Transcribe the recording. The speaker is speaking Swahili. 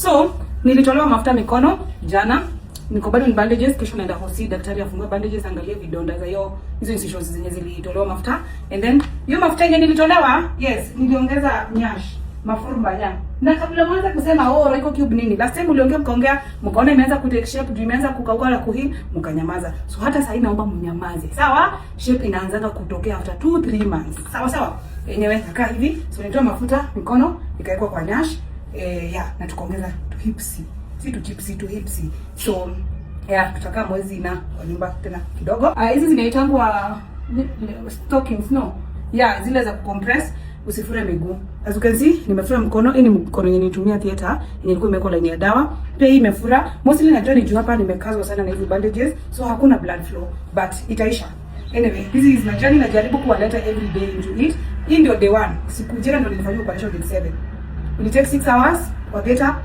So, nilitolewa mafuta mikono jana. Niko bado ni bandages, kesho naenda hosi, daktari afungue bandages, angalie vidonda za hizo incisions zenye zilitolewa mafuta. And then hiyo mafuta yenye nilitolewa, yes, niliongeza nyash, mafurumba ya. Na kabla mwanza kusema Royco Cube nini, last time uliongea mkaongea, mkaona imeanza ku take shape, imeanza kukauka na kuhii, mkanyamaza. So hata sasa naomba mnyamaze. Sawa? Shape inaanza kutokea after 2-3 months. Sawa. Yenyewe nakaa hivi, so nitoa mafuta mikono, ikawekwa kwa nyash. Na tukaongeza to hipsi. Si to chipsi to hipsi. So tutakaa mwezi na kwa nyumba tena kidogo. Hizi zinaitangwa stockings, no. Zile za kucompress usifure miguu. As you can see, nimefura mkono. Hii ni mkono yenye nitumia theater, yenye ilikuwa imewekwa line ya dawa. Pia hii imefura. Mostly najua ni juu hapa nimekazwa sana na hizi bandages, so hakuna blood flow, but itaisha. Anyway, this is my journey, najaribu kuwaleta every day into it. Hii ndio day 1. Siku jana ndio nilifanya operation day 7. It take 6 hours kwa theater.